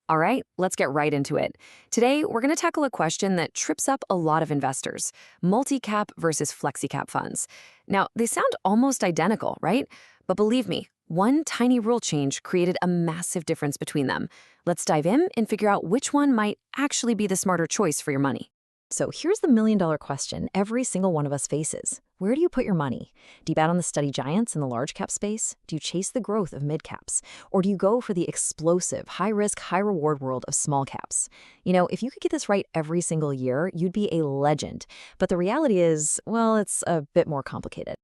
All right, let's get right into it. Today, we're going to tackle a question that trips up a lot of investors: multi-cap versus flexi-cap funds. Now, they sound almost identical, right? But believe me, one tiny rule change created a massive difference between them. Let's dive in and figure out which one might actually be the smarter choice for your money. So here's the million-dollar question every single one of us faces. Where do you put your money? Do you bet on the steady giants in the large cap space? Do you chase the growth of mid caps? Or do you go for the explosive, high risk, high reward world of small caps? If you could get this right every single year, you'd be a legend. But the reality is, well, it's a bit more complicated.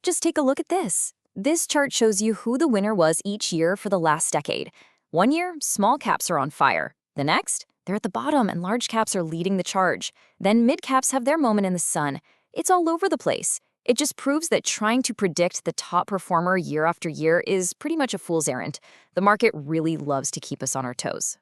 Just take a look at this. This chart shows you who the winner was each year for the last decade. One year, small caps are on fire. The next, they're at the bottom and large caps are leading the charge. Then mid caps have their moment in the sun. It's all over the place. It just proves that trying to predict the top performer year after year is pretty much a fool's errand. The market really loves to keep us on our toes.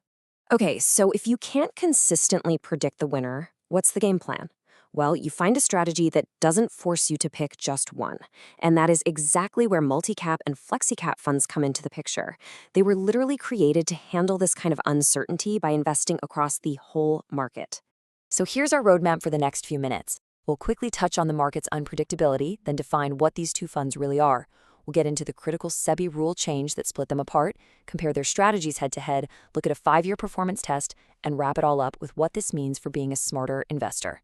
Okay, so if you can't consistently predict the winner, what's the game plan? Well, you find a strategy that doesn't force you to pick just one. And that is exactly where multi-cap and flexi-cap funds come into the picture. They were literally created to handle this kind of uncertainty by investing across the whole market. So here's our roadmap for the next few minutes. We'll quickly touch on the market's unpredictability, then define what these two funds really are. We'll get into the critical SEBI rule change that split them apart, compare their strategies head-to-head, look at a 5-year performance test, and wrap it all up with what this means for being a smarter investor.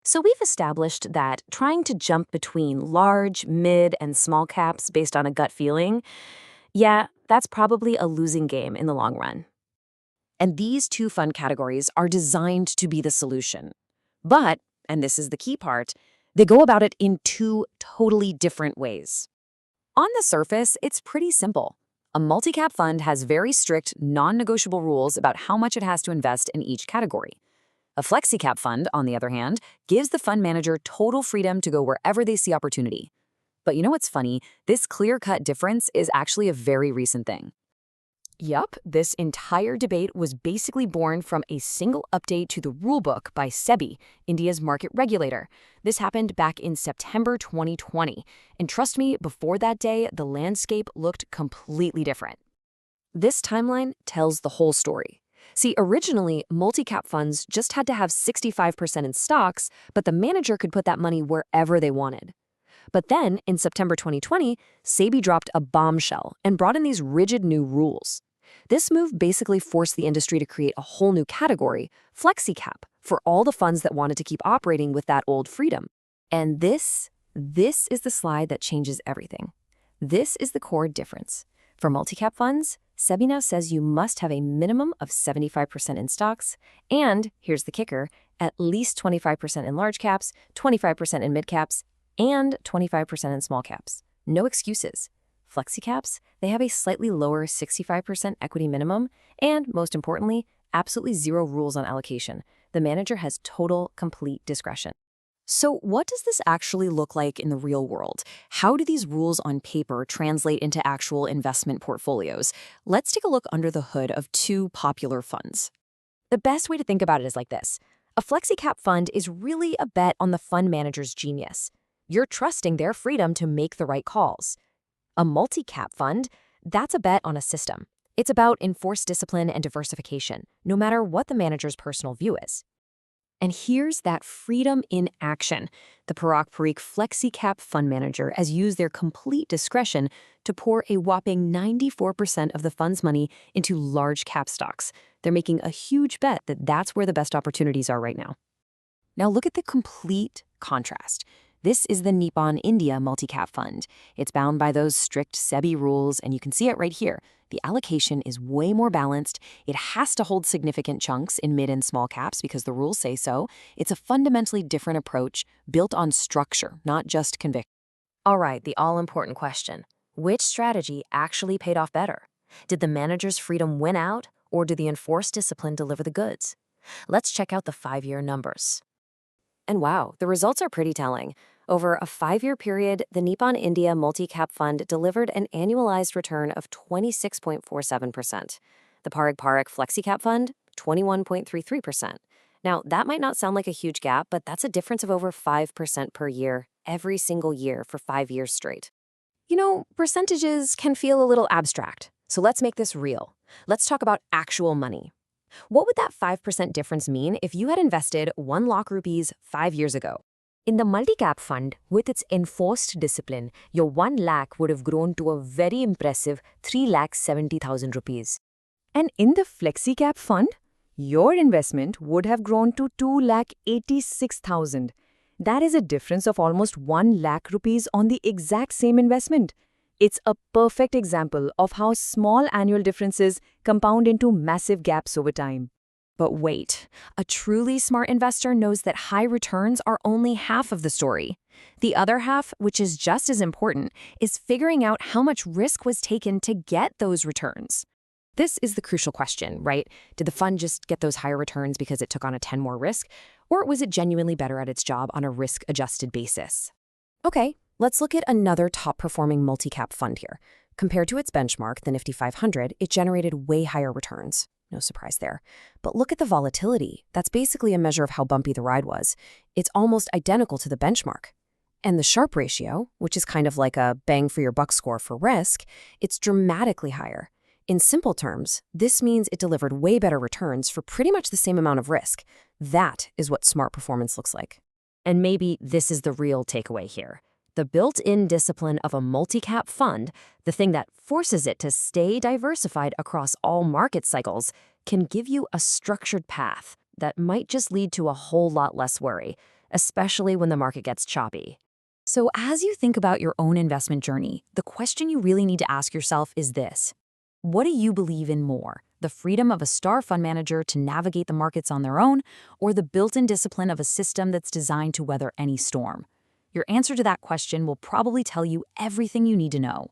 So we've established that trying to jump between large, mid, and small caps based on a gut feeling, yeah, that's probably a losing game in the long run. And these two fund categories are designed to be the solution. But, and this is the key part, they go about it in two totally different ways. On the surface, it's pretty simple. A multi-cap fund has very strict, non-negotiable rules about how much it has to invest in each category. A flexi-cap fund, on the other hand, gives the fund manager total freedom to go wherever they see opportunity. But you know what's funny? This clear-cut difference is actually a very recent thing. Yup, this entire debate was basically born from a single update to the rulebook by SEBI, India's market regulator. This happened back in September 2020. And trust me, before that day, the landscape looked completely different. This timeline tells the whole story. See, originally, multi-cap funds just had to have 65% in stocks, but the manager could put that money wherever they wanted. But then, in September 2020, SEBI dropped a bombshell and brought in these rigid new rules. This move basically forced the industry to create a whole new category, flexi-cap, for all the funds that wanted to keep operating with that old freedom. And this is the slide that changes everything. This is the core difference. For multi-cap funds, SEBI now says you must have a minimum of 75% in stocks, and, here's the kicker, at least 25% in large caps, 25% in mid caps, and 25% in small caps. No excuses. Flexi caps, they have a slightly lower 65% equity minimum, and, most importantly, absolutely zero rules on allocation. The manager has total, complete discretion. So what does this actually look like in the real world? How do these rules on paper translate into actual investment portfolios? Let's take a look under the hood of two popular funds. The best way to think about it is like this. A flexi-cap fund is really a bet on the fund manager's genius. You're trusting their freedom to make the right calls. A multi-cap fund, that's a bet on a system. It's about enforced discipline and diversification, no matter what the manager's personal view is. And here's that freedom in action. The Parag Parikh Flexicap fund manager has used their complete discretion to pour a whopping 94% of the fund's money into large cap stocks. They're making a huge bet that that's where the best opportunities are right now. Now look at the complete contrast. This is the Nippon India Multicap Fund. It's bound by those strict SEBI rules, and you can see it right here. The allocation is way more balanced. It has to hold significant chunks in mid and small caps because the rules say so. It's a fundamentally different approach built on structure, not just conviction. All right, the all-important question. Which strategy actually paid off better? Did the manager's freedom win out, or did the enforced discipline deliver the goods? Let's check out the 5-year numbers. And wow, the results are pretty telling. Over a 5-year period, the Nippon India Multicap Fund delivered an annualized return of 26.47%. The Parag Parikh Flexicap Fund, 21.33%. Now, that might not sound like a huge gap, but that's a difference of over 5% per year, every single year for 5 years straight. You know, percentages can feel a little abstract. So let's make this real. Let's talk about actual money. What would that 5% difference mean if you had invested 1 lakh rupees 5 years ago? In the multi-cap fund, with its enforced discipline, your 1 lakh would have grown to a very impressive 3,70,000 rupees. And in the Flexicap fund, your investment would have grown to 2,86,000. That is a difference of almost 1 lakh rupees on the exact same investment. It's a perfect example of how small annual differences compound into massive gaps over time. But wait, a truly smart investor knows that high returns are only half of the story. The other half, which is just as important, is figuring out how much risk was taken to get those returns. This is the crucial question, right? Did the fund just get those higher returns because it took on a 10 more risk? Or was it genuinely better at its job on a risk-adjusted basis? Okay, let's look at another top-performing multi-cap fund here. Compared to its benchmark, the Nifty 500, it generated way higher returns. No surprise there. But look at the volatility. That's basically a measure of how bumpy the ride was. It's almost identical to the benchmark. And the Sharpe ratio, which is kind of like a bang-for-your-buck score for risk, it's dramatically higher. In simple terms, this means it delivered way better returns for pretty much the same amount of risk. That is what smart performance looks like. And maybe this is the real takeaway here. The built-in discipline of a multi-cap fund, the thing that forces it to stay diversified across all market cycles, can give you a structured path that might just lead to a whole lot less worry, especially when the market gets choppy. So as you think about your own investment journey, the question you really need to ask yourself is this. What do you believe in more? The freedom of a star fund manager to navigate the markets on their own, or the built-in discipline of a system that's designed to weather any storm? Your answer to that question will probably tell you everything you need to know.